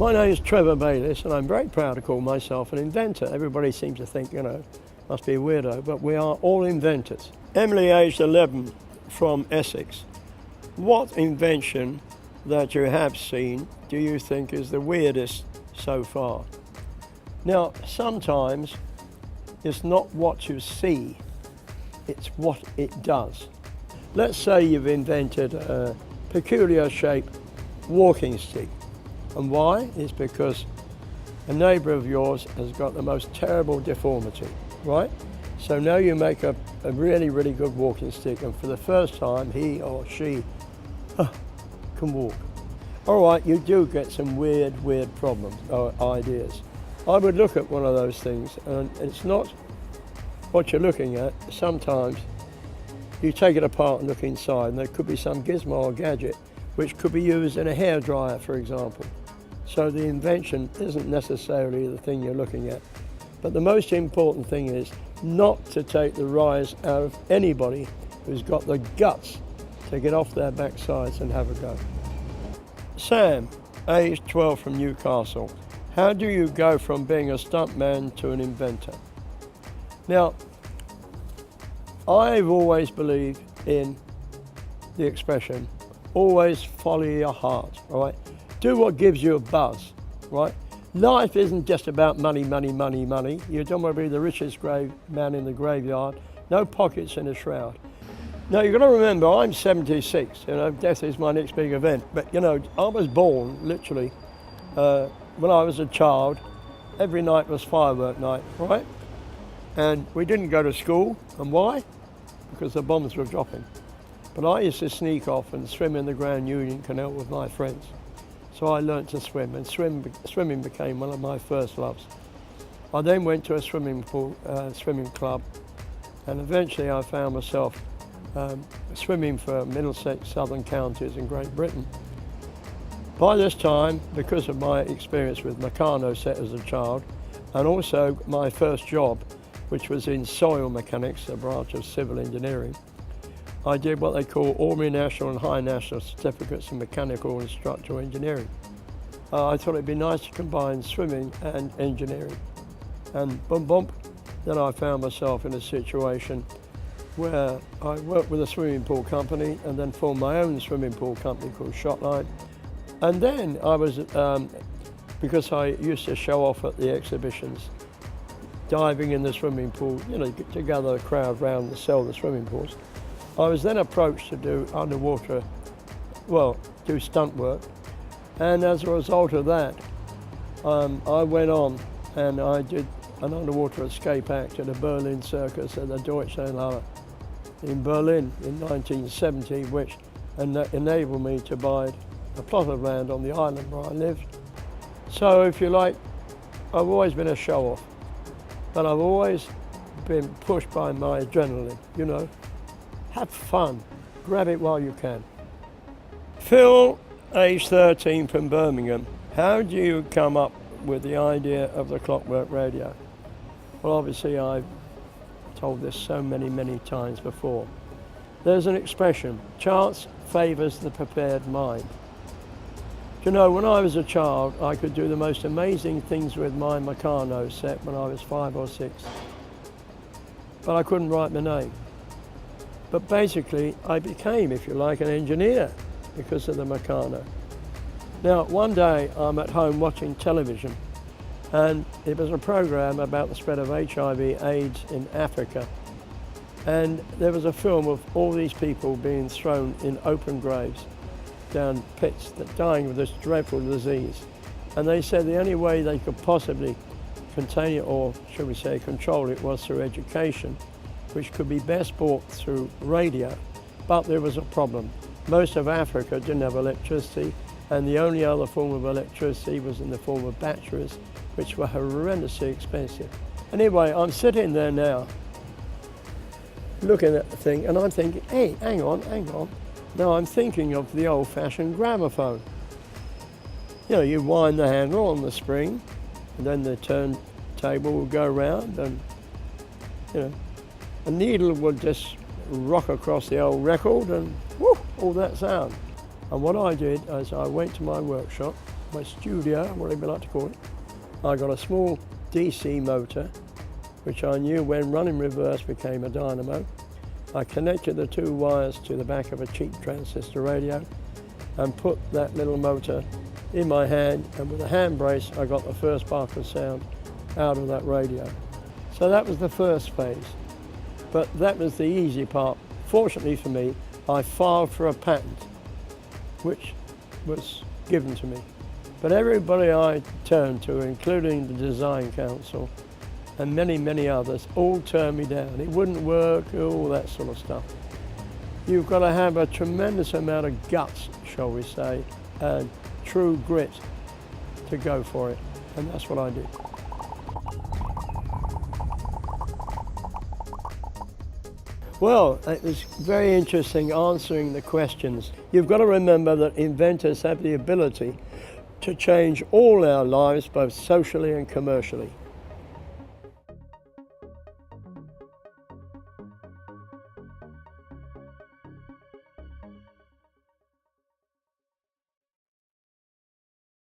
My name is Trevor Baylis, and I'm very proud to call myself an inventor. Everybody seems to think, must be a weirdo, but we are all inventors. Emily, aged 11, from Essex. What invention that you have seen do you think is the weirdest so far? Now, sometimes it's not what you see, it's what it does. Let's say you've invented a peculiar shaped walking stick. And why? It's because a neighbour of yours has got the most terrible deformity, right? So now you make a really, really good walking stick, and for the first time, he or she can walk. All right, you do get some weird problems or ideas. I would look at one of those things, and it's not what you're looking at. Sometimes you take it apart and look inside, and there could be some gizmo or gadget which could be used in a hairdryer, for example. So the invention isn't necessarily the thing you're looking at. But the most important thing is not to take the rise out of anybody who's got the guts to get off their backsides and have a go. Sam, aged 12, from Newcastle. How do you go from being a stuntman to an inventor? Now, I've always believed in the expression, always follow your heart, all right? Do what gives you a buzz, right? Life isn't just about money. You don't want to be the richest man in the graveyard, no pockets in a shroud. Now, you've got to remember, I'm 76, death is my next big event. But, I was born, literally, when I was a child, every night was firework night, right? And we didn't go to school, and why? Because the bombs were dropping. But I used to sneak off and swim in the Grand Union Canal with my friends. So I learnt to swim, and swimming became one of my first loves. I then went to a swimming club, and eventually I found myself swimming for Middlesex, Southern counties in Great Britain. By this time, because of my experience with Meccano set as a child, and also my first job, which was in soil mechanics, a branch of civil engineering, I did what they call ordinary national and high national certificates in mechanical and structural engineering. I thought it'd be nice to combine swimming and engineering. And boom, then I found myself in a situation where I worked with a swimming pool company and then formed my own swimming pool company called Shotline. And then I was, because I used to show off at the exhibitions, diving in the swimming pool, to gather a crowd round and sell the swimming pools. I was then approached to do do stunt work, and as a result of that, I went on and I did an underwater escape act at a Berlin circus at the Deutschlandhalle in Berlin in 1970, which enabled me to buy a plot of land on the island where I lived. So if you like, I've always been a show-off, but I've always been pushed by my adrenaline, Have fun, grab it while you can. Phil, age 13, from Birmingham. How do you come up with the idea of the clockwork radio? Well, obviously I've told this so many times before. There's an expression, chance favours the prepared mind. When I was a child, I could do the most amazing things with my Meccano set when I was 5 or 6. But I couldn't write my name. But basically, I became, if you like, an engineer because of the Meccano. Now, one day I'm at home watching television, and it was a program about the spread of HIV/AIDS in Africa. And there was a film of all these people being thrown in open graves down pits, dying of this dreadful disease. And they said the only way they could possibly contain it, or should we say control it, was through education, which could be best bought through radio. But there was a problem. Most of Africa didn't have electricity, and the only other form of electricity was in the form of batteries, which were horrendously expensive. Anyway, I'm sitting there now, looking at the thing, and I'm thinking, hey, hang on. Now I'm thinking of the old-fashioned gramophone. You wind the handle on the spring, and then the turntable will go around, and, a needle would just rock across the old record, and whoo, all that sound. And what I did is I went to my workshop, my studio, whatever you like to call it. I got a small DC motor, which I knew when running reverse became a dynamo. I connected the two wires to the back of a cheap transistor radio and put that little motor in my hand, and with a hand brace I got the first spark of sound out of that radio. So that was the first phase, but that was the easy part. Fortunately for me, I filed for a patent, which was given to me. But everybody I turned to, including the design council and many, many others, all turned me down. It wouldn't work, all that sort of stuff. You've got to have a tremendous amount of guts, shall we say, and true grit to go for it, and that's what I did. Well, it was very interesting answering the questions. You've got to remember that inventors have the ability to change all our lives, both socially and commercially.